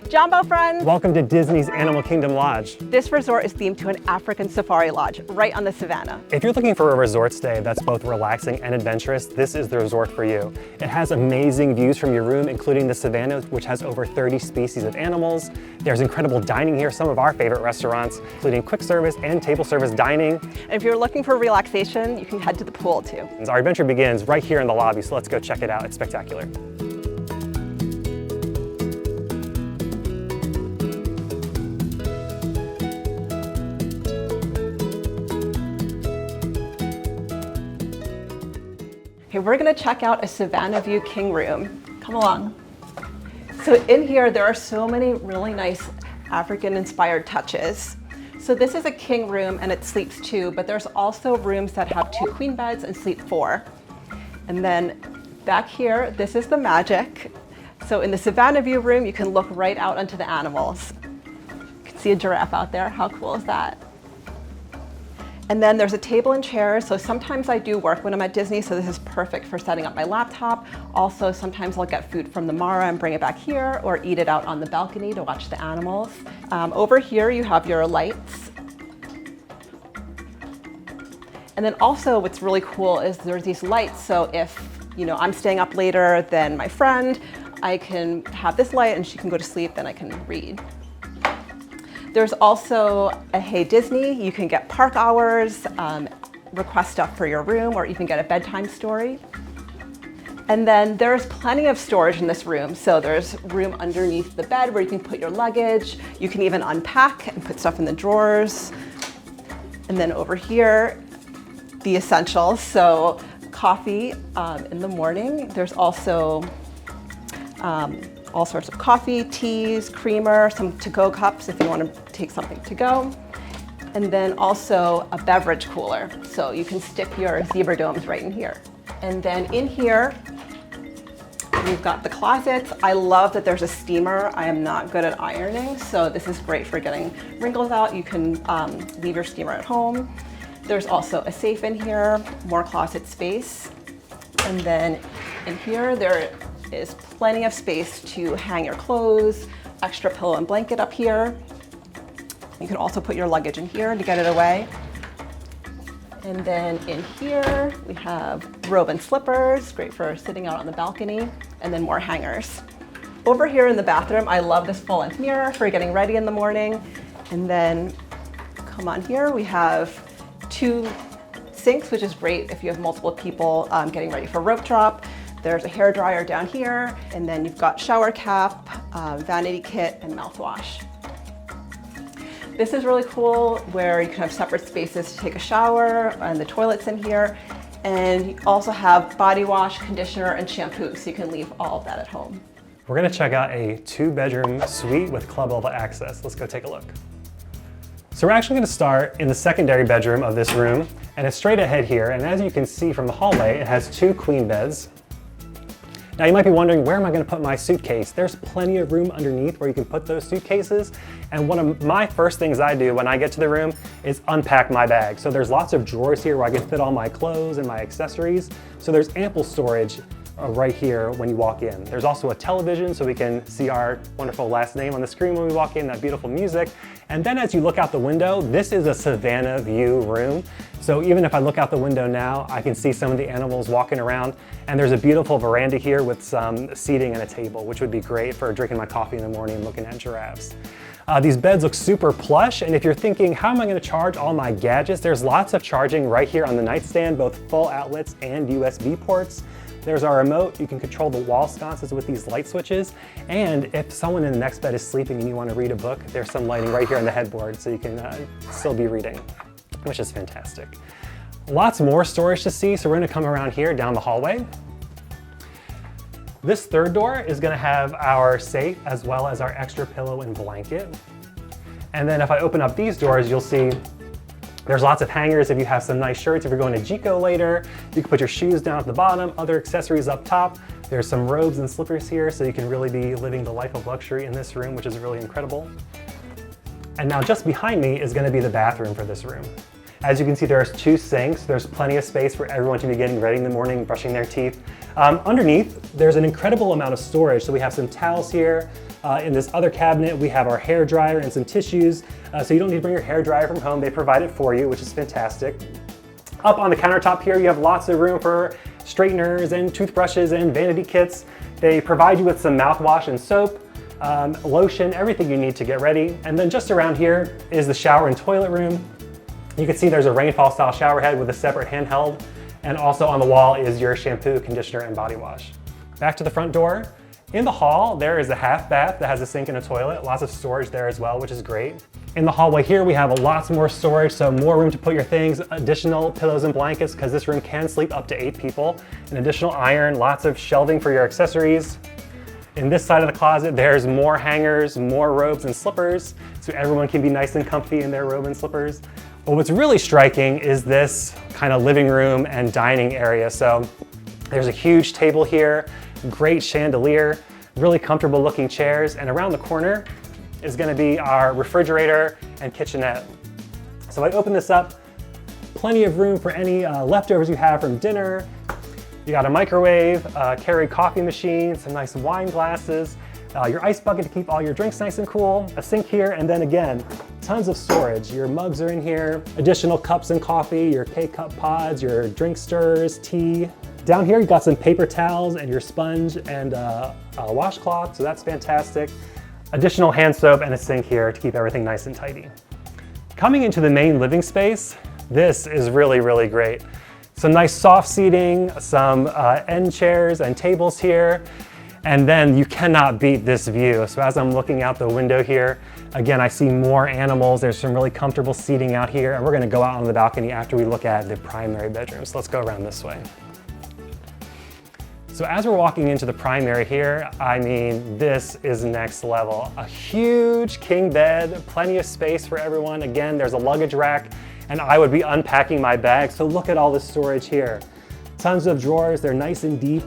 Jumbo friends! Welcome to Disney's Animal Kingdom Lodge. This resort is themed to an African safari lodge right on the savannah. If you're looking for a resort stay that's both relaxing and adventurous, this is the resort for you. It has amazing views from your room, including the savannah, which has over 30 species of animals. There's incredible dining here, some of our favorite restaurants, including quick service and table service dining. And if you're looking for relaxation, you can head to the pool too. Our adventure begins right here in the lobby, so let's go check it out. It's spectacular. Okay, we're gonna check out a Savanna View King Room. Come along. So in here, there are so many really nice African-inspired touches. So this is a king room and it sleeps two, but there's also rooms that have 2 queen beds and sleep 4. And then back here, this is the magic. So in the Savanna View room, you can look right out onto the animals. You can see a giraffe out there. How cool is that? And then there's a table and chairs. So sometimes I do work when I'm at Disney, so this is perfect for setting up my laptop. Also, sometimes I'll get food from the Mara and bring it back here or eat it out on the balcony to watch the animals. Over here, you have your lights. And then also what's really cool is there's these lights. So if I'm staying up later than my friend, I can have this light and she can go to sleep, then I can read. There's also a Hey Disney. You can get park hours, request stuff for your room, or even get a bedtime story. And then there's plenty of storage in this room. So there's room underneath the bed where you can put your luggage. You can even unpack and put stuff in the drawers. And then over here, the essentials. So coffee in the morning. There's also all sorts of coffee, teas, creamer, some to-go cups if you want to take something to go. And then also a beverage cooler. So you can stick your zebra domes right in here. And then in here, we've got the closets. I love that there's a steamer. I am not good at ironing, so this is great for getting wrinkles out. You can leave your steamer at home. There's also a safe in here, more closet space. And then in here, there is plenty of space to hang your clothes, extra pillow and blanket up here. You can also put your luggage in here to get it away. And then in here, we have robe and slippers, great for sitting out on the balcony, and then more hangers. Over here in the bathroom, I love this full-length mirror for getting ready in the morning. And then come on here, we have 2 sinks, which is great if you have multiple people getting ready for rope drop. There's a hair dryer down here, and then you've got shower cap, vanity kit, and mouthwash. This is really cool where you can have separate spaces to take a shower, and the toilet's in here. And you also have body wash, conditioner, and shampoo, so you can leave all of that at home. We're gonna check out a 2-bedroom suite with club level access. Let's go take a look. So we're actually gonna start in the secondary bedroom of this room, and it's straight ahead here. And as you can see from the hallway, it has 2 queen beds. Now you might be wondering, where am I gonna put my suitcase? There's plenty of room underneath where you can put those suitcases. And one of my first things I do when I get to the room is unpack my bag. So there's lots of drawers here where I can fit all my clothes and my accessories. So there's ample storage right here when you walk in. There's also a television so we can see our wonderful last name on the screen when we walk in, that beautiful music. And then as you look out the window, this is a Savanna View room. So even if I look out the window now, I can see some of the animals walking around. And there's a beautiful veranda here with some seating and a table, which would be great for drinking my coffee in the morning and looking at giraffes. These beds look super plush, and if you're thinking, how am I gonna charge all my gadgets? There's lots of charging right here on the nightstand, both full outlets and USB ports. There's our remote. You can control the wall sconces with these light switches. And if someone in the next bed is sleeping and you want to read a book, there's some lighting right here on the headboard so you can still be reading, which is fantastic. Lots more storage to see, so we're going to come around here down the hallway. This third door is going to have our safe as well as our extra pillow and blanket. And then if I open up these doors, you'll see there's lots of hangers if you have some nice shirts. If you're going to Jiko later, you can put your shoes down at the bottom, other accessories up top. There's some robes and slippers here, so you can really be living the life of luxury in this room, which is really incredible. And now just behind me is going to be the bathroom for this room. As you can see, there's 2 sinks. There's plenty of space for everyone to be getting ready in the morning, brushing their teeth. Underneath, there's an incredible amount of storage. So we have some towels here, In this other cabinet, we have our hair dryer and some tissues, so you don't need to bring your hair dryer from home. They provide it for you, which is fantastic. Up on the countertop here, you have lots of room for straighteners and toothbrushes and vanity kits. They provide you with some mouthwash and soap, lotion, everything you need to get ready. And then just around here is the shower and toilet room. You can see there's a rainfall style shower head with a separate handheld. And also on the wall is your shampoo, conditioner, and body wash. Back to the front door. In the hall, there is a half bath that has a sink and a toilet. Lots of storage there as well, which is great. In the hallway here, we have lots more storage, so more room to put your things, additional pillows and blankets, because this room can sleep up to 8 people. An additional iron, lots of shelving for your accessories. In this side of the closet, there's more hangers, more robes and slippers, so everyone can be nice and comfy in their robe and slippers. But what's really striking is this kind of living room and dining area. So there's a huge table here, great chandelier, really comfortable looking chairs, and around the corner is gonna be our refrigerator and kitchenette. So I open this up, plenty of room for any leftovers you have from dinner. You got a microwave, Keurig coffee machine, some nice wine glasses, your ice bucket to keep all your drinks nice and cool, a sink here, and then again, tons of storage. Your mugs are in here, additional cups and coffee, your K-cup pods, your drink stirrers, tea. Down here, you got some paper towels and your sponge and a washcloth, so that's fantastic. Additional hand soap and a sink here to keep everything nice and tidy. Coming into the main living space, this is really, really great. Some nice soft seating, some end chairs and tables here, and then you cannot beat this view. So as I'm looking out the window here, again, I see more animals. There's some really comfortable seating out here, and we're gonna go out on the balcony after we look at the primary bedroom. So let's go around this way. So as we're walking into the primary here, I mean, this is next level. A huge king bed, plenty of space for everyone. Again, there's a luggage rack, and I would be unpacking my bag. So look at all this storage here. Tons of drawers, they're nice and deep.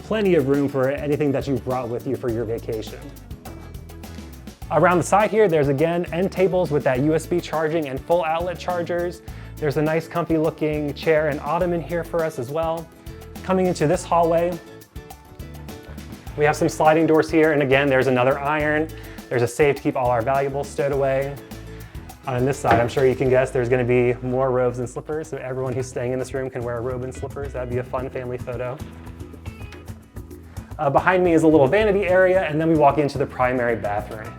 Plenty of room for anything that you've brought with you for your vacation. Around the side here, there's again end tables with that USB charging and full outlet chargers. There's a nice comfy looking chair and ottoman here for us as well. Coming into this hallway, we have some sliding doors here, and again, there's another iron. There's a safe to keep all our valuables stowed away. On this side, I'm sure you can guess there's gonna be more robes and slippers, so everyone who's staying in this room can wear a robe and slippers. That'd be a fun family photo. Behind me is a little vanity area, and then we walk into the primary bathroom.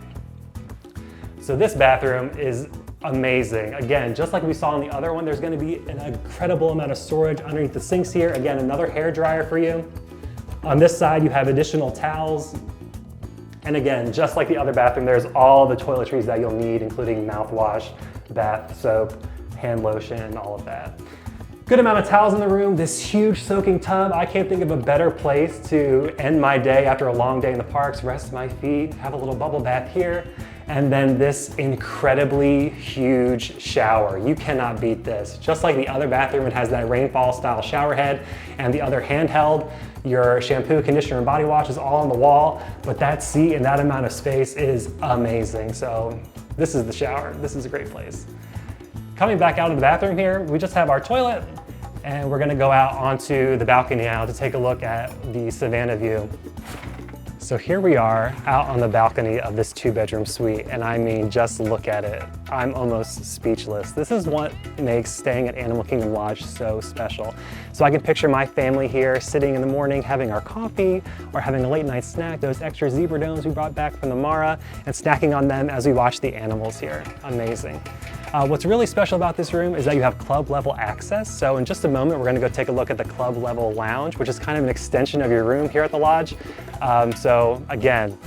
So this bathroom is amazing. Again, just like we saw in the other one, there's gonna be an incredible amount of storage underneath the sinks here. Again, another hair dryer for you. On this side, you have additional towels. And again, just like the other bathroom, there's all the toiletries that you'll need, including mouthwash, bath soap, hand lotion, all of that. Good amount of towels in the room, this huge soaking tub. I can't think of a better place to end my day after a long day in the parks, rest my feet, have a little bubble bath here. And then this incredibly huge shower. You cannot beat this. Just like the other bathroom, it has that rainfall style shower head, and the other handheld. Your shampoo, conditioner, and body wash is all on the wall, but that seat and that amount of space is amazing. So this is the shower. This is a great place. Coming back out of the bathroom here, we just have our toilet, and we're gonna go out onto the balcony now to take a look at the Savanna View. So here we are out on the balcony of this 2-bedroom suite, and I mean, just look at it. I'm almost speechless. This is what makes staying at Animal Kingdom Lodge so special. So I can picture my family here sitting in the morning having our coffee or having a late night snack, those extra zebra domes we brought back from the Mara, and snacking on them as we watch the animals here. Amazing. What's really special about this room is that you have club level access. So in just a moment, we're gonna go take a look at the club level lounge, which is kind of an extension of your room here at the lodge. So again,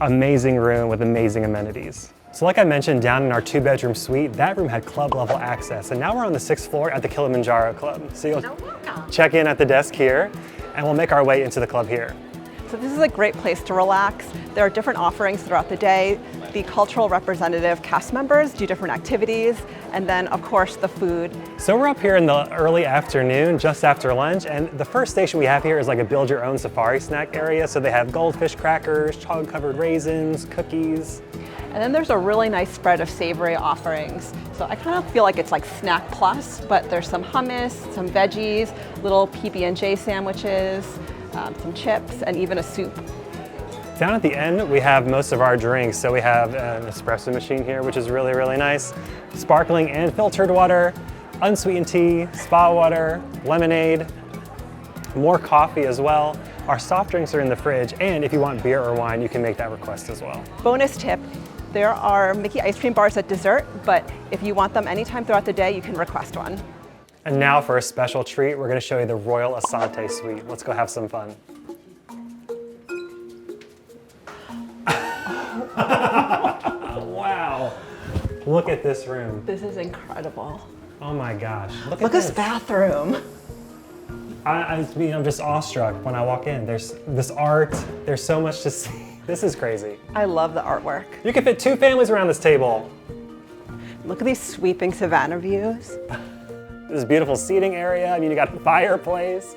amazing room with amazing amenities. So like I mentioned, down in our 2-bedroom suite, that room had club level access. And now we're on the 6th floor at the Kilimanjaro Club. So you'll check in at the desk here, and we'll make our way into the club here. So this is a great place to relax. There are different offerings throughout the day. The cultural representative cast members do different activities, and then of course the food. So we're up here in the early afternoon, just after lunch, and the first station we have here is like a build your own safari snack area. So they have goldfish crackers, chocolate covered raisins, cookies. And then there's a really nice spread of savory offerings. So I kind of feel like it's like snack plus, but there's some hummus, some veggies, little PB&J sandwiches, some chips, and even a soup. Down at the end, we have most of our drinks. So we have an espresso machine here, which is really, really nice. Sparkling and filtered water, unsweetened tea, spa water, lemonade, more coffee as well. Our soft drinks are in the fridge, and if you want beer or wine, you can make that request as well. Bonus tip, there are Mickey ice cream bars at dessert, but if you want them anytime throughout the day, you can request one. And now for a special treat, we're gonna show you the Royal Asante Suite. Let's go have some fun. Wow, look at this room. This is incredible. Oh my gosh, Look at this bathroom. I'm just awestruck when I walk in. There's this art, there's so much to see. This is crazy. I love the artwork. You can fit 2 families around this table. Look at these sweeping Savannah views. This beautiful seating area. I mean, you got a fireplace.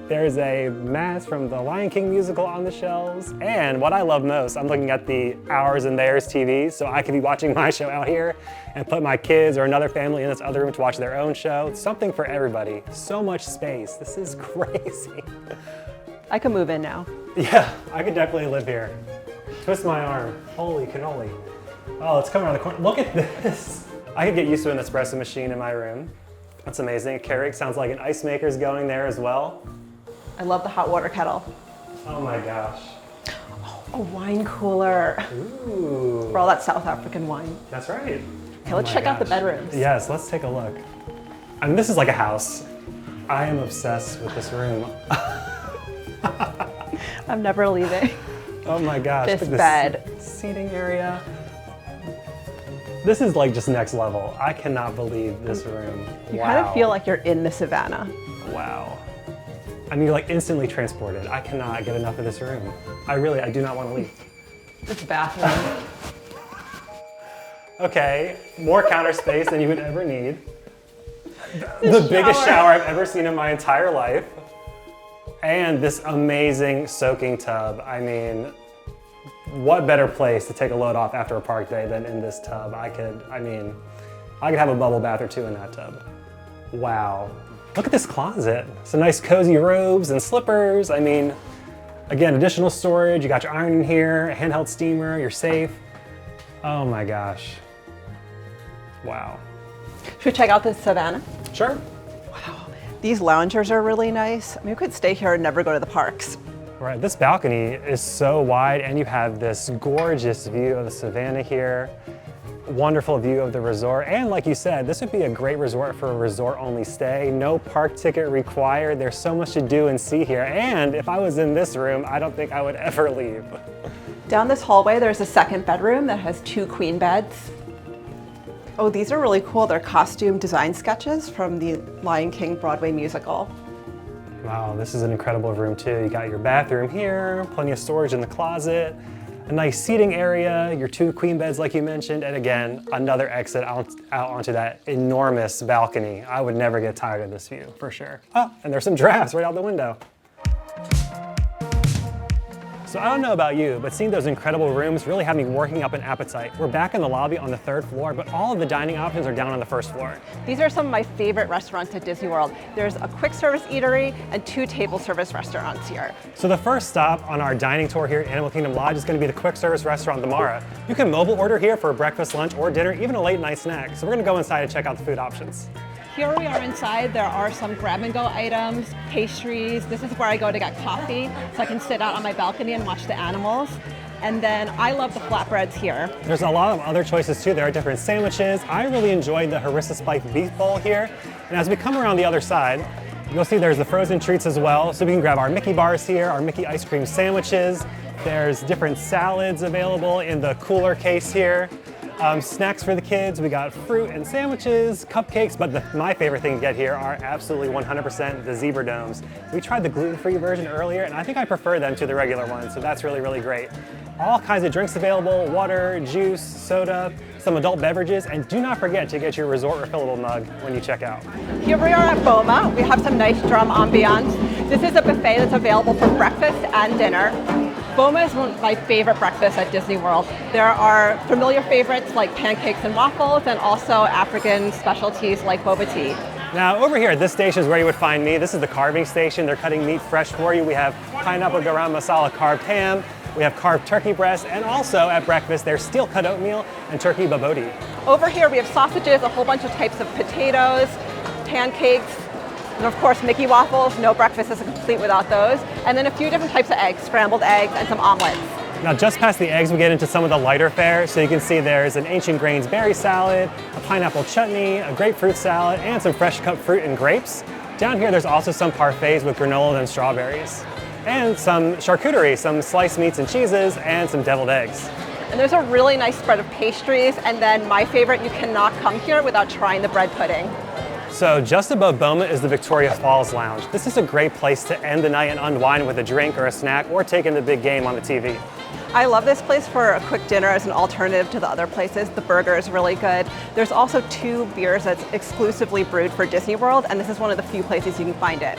There's a mask from the Lion King musical on the shelves. And what I love most, I'm looking at the Ours and Theirs TV, so I could be watching my show out here and put my kids or another family in this other room to watch their own show. It's something for everybody. So much space. This is crazy. I could move in now. Yeah, I could definitely live here. Twist my arm. Holy cannoli. Oh, let's come around the corner. Look at this. I could get used to an espresso machine in my room. That's amazing. Keurig sounds like an ice maker's going there as well. I love the hot water kettle. Oh my gosh. A wine cooler. Ooh. For all that South African wine. That's right. Okay, let's check out the bedrooms. Yes, let's take a look. I mean, this is like a house. I am obsessed with this room. I'm never leaving. Oh my gosh. This look at bed. Seating area. This is like just next level. I cannot believe this room. You Wow. kind of feel like you're in the Savannah. Wow. I mean, you're like instantly transported. I cannot get enough of this room. I do not want to leave. This bathroom. Okay, more counter space than you would ever need. The biggest shower I've ever seen in my entire life. And this amazing soaking tub. I mean, what better place to take a load off after a park day than in this tub? I could have a bubble bath or 2 in that tub. Wow. Look at this closet. Some nice cozy robes and slippers. I mean, again, additional storage. You got your iron in here, a handheld steamer, your safe. Oh my gosh. Wow. Should we check out the Savannah? Sure. Wow. These loungers are really nice. I mean, we could stay here and never go to the parks. Right, this balcony is so wide and you have this gorgeous view of the Savannah here. Wonderful view of the resort. And like you said, this would be a great resort for a resort only stay. No park ticket required. There's so much to do and see here. And if I was in this room, I don't think I would ever leave. Down this hallway, there's a second bedroom that has 2 queen beds. Oh, these are really cool. They're costume design sketches from the Lion King Broadway musical. Wow, this is an incredible room too. You got your bathroom here, plenty of storage in the closet, a nice seating area, your 2 queen beds like you mentioned, and again, another exit out onto that enormous balcony. I would never get tired of this view, for sure. Oh, and there's some giraffes right out the window. So I don't know about you, but seeing those incredible rooms really had me working up an appetite. We're back in the lobby on the 3rd floor, but all of the dining options are down on the 1st floor. These are some of my favorite restaurants at Disney World. There's a quick service eatery and 2 table service restaurants here. So the first stop on our dining tour here at Animal Kingdom Lodge is going to be the quick service restaurant, The Mara. You can mobile order here for breakfast, lunch, or dinner, even a late night snack. So we're going to go inside and check out the food options. Here we are inside. There are some grab-and-go items, pastries. This is where I go to get coffee, so I can sit out on my balcony and watch the animals. And then I love the flatbreads here. There's a lot of other choices too. There are different sandwiches. I really enjoyed the harissa spiked beef bowl here. And as we come around the other side, you'll see there's the frozen treats as well. So we can grab our Mickey bars here, our Mickey ice cream sandwiches. There's different salads available in the cooler case here. Snacks for the kids, we got fruit and sandwiches, cupcakes, but my favorite thing to get here are absolutely 100% the zebra domes. We tried the gluten-free version earlier, and I think I prefer them to the regular ones, so that's really, really great. All kinds of drinks available, water, juice, soda, some adult beverages, and do not forget to get your resort refillable mug when you check out. Here we are at Boma. We have some nice drum ambiance. This is a buffet that's available for breakfast and dinner. Boma is one of my favorite breakfasts at Disney World. There are familiar favorites like pancakes and waffles, and also African specialties like boba tea. Now over here, this station is where you would find me. This is the carving station. They're cutting meat fresh for you. We have pineapple garam masala carved ham, We have carved turkey breast, and also at breakfast there's steel cut oatmeal and turkey babodi. Over here we have sausages, a whole bunch of types of potatoes, pancakes, and of course Mickey waffles. No breakfast is complete without those. And then a few different types of eggs, scrambled eggs and some omelets. Now just past the eggs we get into some of the lighter fare. So you can see there's an ancient grains berry salad, a pineapple chutney, a grapefruit salad, and some fresh cut fruit and grapes. Down here there's also some parfaits with granola and strawberries. And some charcuterie, some sliced meats and cheeses, and some deviled eggs. And there's a really nice spread of pastries, and then my favorite, you cannot come here without trying the bread pudding. So just above Boma is the Victoria Falls Lounge. This is a great place to end the night and unwind with a drink or a snack, or take in the big game on the TV. I love this place for a quick dinner as an alternative to the other places. The burger is really good. There's also 2 beers that's exclusively brewed for Disney World, and this is one of the few places you can find it.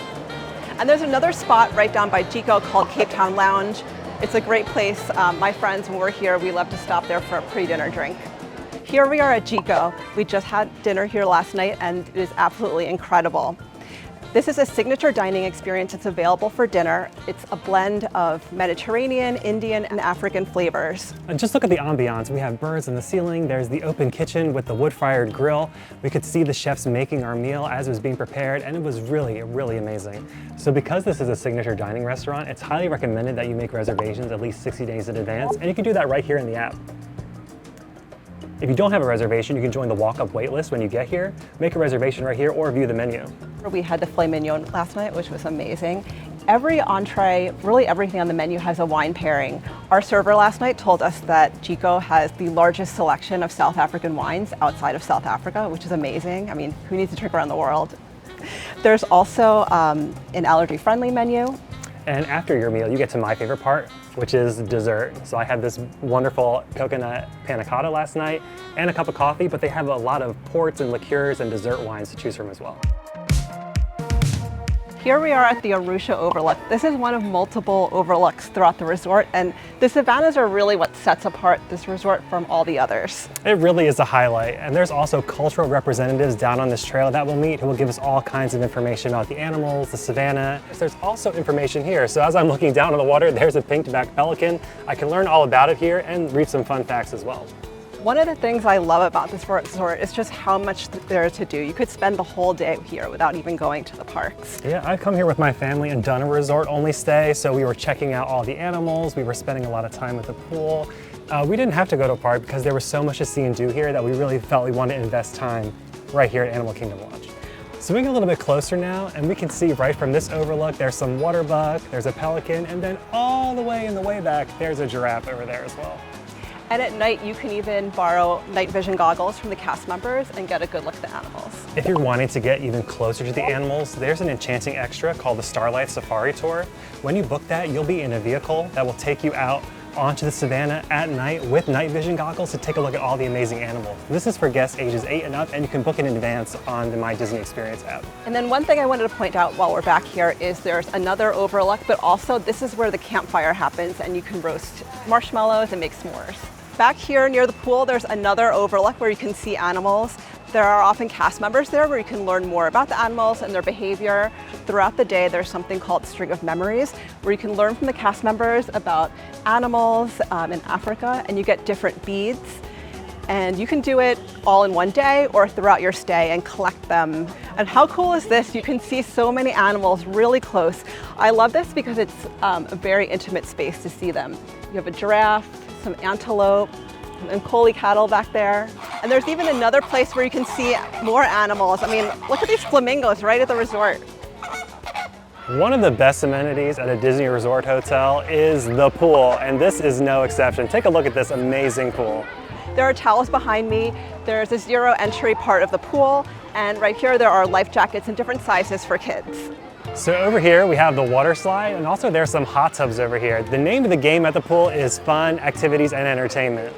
And there's another spot right down by Jiko called Cape Town Lounge. It's a great place. My friends, when we're here, we love to stop there for a pre-dinner drink. Here we are at Jiko. We just had dinner here last night and it is absolutely incredible. This is a signature dining experience. It's available for dinner. It's a blend of Mediterranean, Indian, and African flavors. And just look at the ambiance. We have birds in the ceiling. There's the open kitchen with the wood-fired grill. We could see the chefs making our meal as it was being prepared, and it was really, really amazing. So because this is a signature dining restaurant, it's highly recommended that you make reservations at least 60 days in advance, and you can do that right here in the app. If you don't have a reservation, you can join the walk-up wait list when you get here, make a reservation right here, or view the menu. We had the filet mignon last night, which was amazing. Every entree, really everything on the menu has a wine pairing. Our server last night told us that Jiko has the largest selection of South African wines outside of South Africa, which is amazing. I mean, who needs to trip around the world? There's also an allergy-friendly menu. And after your meal, you get to my favorite part, which is dessert. So I had this wonderful coconut panna cotta last night and a cup of coffee, but they have a lot of ports and liqueurs and dessert wines to choose from as well. Here we are at the Arusha Overlook. This is one of multiple overlooks throughout the resort, and the savannas are really what sets apart this resort from all the others. It really is a highlight, and there's also cultural representatives down on this trail that we'll meet who will give us all kinds of information about the animals, the savanna. There's also information here, so as I'm looking down on the water, there's a pink-backed pelican. I can learn all about it here and read some fun facts as well. One of the things I love about this resort is just how much there is to do. You could spend the whole day here without even going to the parks. Yeah, I've come here with my family and done a resort-only stay, so we were checking out all the animals, we were spending a lot of time at the pool. We didn't have to go to a park because there was so much to see and do here that we really felt we wanted to invest time right here at Animal Kingdom Lodge. So we get a little bit closer now, and we can see right from this overlook, there's some water buck, there's a pelican, and then all the way in the way back, there's a giraffe over there as well. And at night, you can even borrow night vision goggles from the cast members and get a good look at the animals. If you're wanting to get even closer to the animals, there's an enchanting extra called the Starlight Safari Tour. When you book that, you'll be in a vehicle that will take you out onto the savannah at night with night vision goggles to take a look at all the amazing animals. This is for guests ages 8 and up, and you can book in advance on the My Disney Experience app. And then one thing I wanted to point out while we're back here is there's another overlook, but also this is where the campfire happens, and you can roast marshmallows and make s'mores. Back here near the pool, there's another overlook where you can see animals. There are often cast members there where you can learn more about the animals and their behavior. Throughout the day, there's something called String of Memories, where you can learn from the cast members about animals in Africa, and you get different beads. And you can do it all in one day or throughout your stay and collect them. And how cool is this? You can see so many animals really close. I love this because it's a very intimate space to see them. You have a giraffe, some antelope, and collie cattle back there. And there's even another place where you can see more animals. I mean, look at these flamingos right at the resort. One of the best amenities at a Disney Resort hotel is the pool, and this is no exception. Take a look at this amazing pool. There are towels behind me. There's a zero entry part of the pool, and right here there are life jackets in different sizes for kids. So over here we have the water slide, and also there's some hot tubs over here. The name of the game at the pool is Fun, Activities, and Entertainment.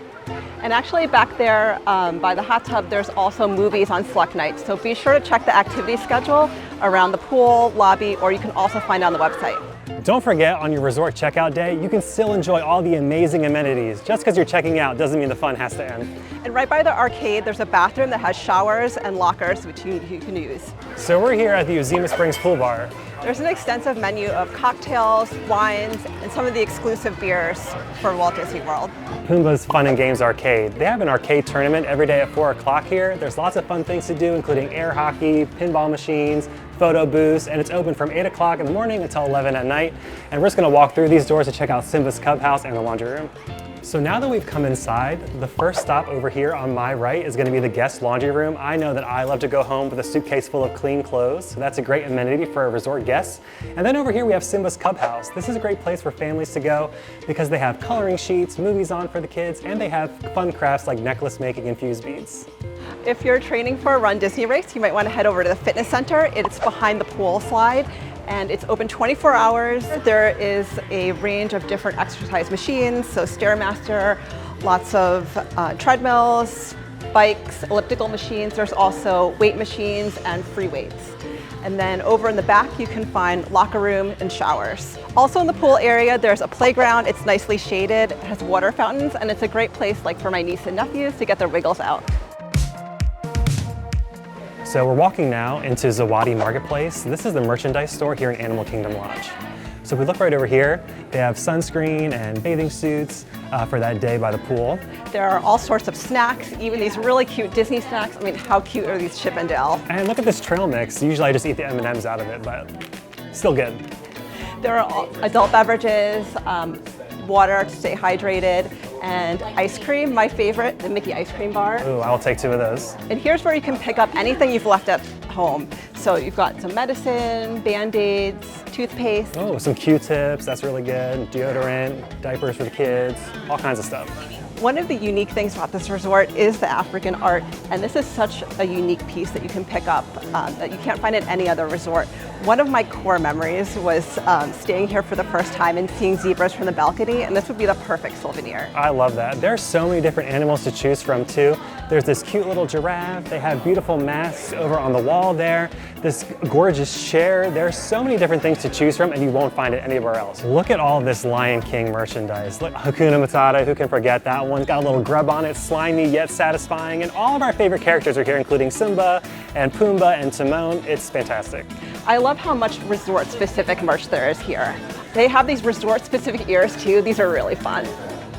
And actually back there by the hot tub, there's also movies on select nights. So be sure to check the activity schedule around the pool, lobby, or you can also find it on the website. Don't forget, on your resort checkout day, you can still enjoy all the amazing amenities. Just because you're checking out doesn't mean the fun has to end. And right by the arcade, there's a bathroom that has showers and lockers which you can use. So we're here at the Uzima Springs Pool Bar. There's an extensive menu of cocktails, wines, and some of the exclusive beers for Walt Disney World. Pumba's Fun and Games Arcade. They have an arcade tournament every day at 4 o'clock here. There's lots of fun things to do, including air hockey, pinball machines, photo booths, and it's open from 8 o'clock in the morning until 11 at night. And we're just gonna walk through these doors to check out Simba's Cubhouse and the laundry room. So now that we've come inside, the first stop over here on my right is gonna be the guest laundry room. I know that I love to go home with a suitcase full of clean clothes, so that's a great amenity for our resort guests. And then over here we have Simba's Cubhouse. This is a great place for families to go because they have coloring sheets, movies on for the kids, and they have fun crafts like necklace making and fuse beads. If you're training for a Run Disney race, you might want to head over to the fitness center. It's behind the pool slide, and it's open 24 hours. There is a range of different exercise machines, so Stairmaster, lots of treadmills, bikes, elliptical machines. There's also weight machines and free weights. And then over in the back, you can find locker room and showers. Also in the pool area, there's a playground. It's nicely shaded, it has water fountains, and it's a great place like for my niece and nephews to get their wiggles out. So we're walking now into Zawadi Marketplace. This is the merchandise store here in Animal Kingdom Lodge. So if we look right over here, they have sunscreen and bathing suits for that day by the pool. There are all sorts of snacks, even these really cute Disney snacks. I mean, how cute are these Chip and Dale? And look at this trail mix. Usually I just eat the M&Ms out of it, but still good. There are adult beverages, water to stay hydrated, and ice cream, my favorite, the Mickey ice cream bar. Ooh, I'll take 2 of those. And here's where you can pick up anything you've left at home. So you've got some medicine, Band-Aids, toothpaste. Oh, some Q-tips, that's really good. Deodorant, diapers for the kids, all kinds of stuff. One of the unique things about this resort is the African art, and this is such a unique piece that you can pick up that you can't find at any other resort. One of my core memories was staying here for the first time and seeing zebras from the balcony, and this would be the perfect souvenir. I love that. There's so many different animals to choose from too. There's this cute little giraffe. They have beautiful masks over on the wall there. This gorgeous chair. There's so many different things to choose from and you won't find it anywhere else. Look at all this Lion King merchandise. Look, Hakuna Matata, who can forget that one? Got a little grub on it, slimy yet satisfying. And all of our favorite characters are here, including Simba and Pumba and Timon. It's fantastic. I love how much resort-specific merch there is here. They have these resort-specific ears too. These are really fun.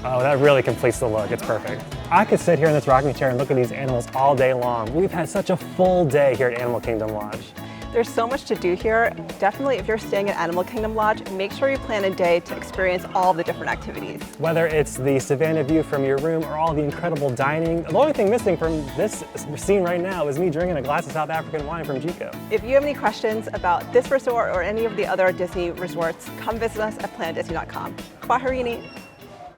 Oh, that really completes the look. It's perfect. I could sit here in this rocking chair and look at these animals all day long. We've had such a full day here at Animal Kingdom Lodge. There's so much to do here. Definitely, if you're staying at Animal Kingdom Lodge, make sure you plan a day to experience all the different activities. Whether it's the Savanna View from your room or all the incredible dining, the only thing missing from this scene right now is me drinking a glass of South African wine from Jiko. If you have any questions about this resort or any of the other Disney resorts, come visit us at planDisney.com. Kwaherini.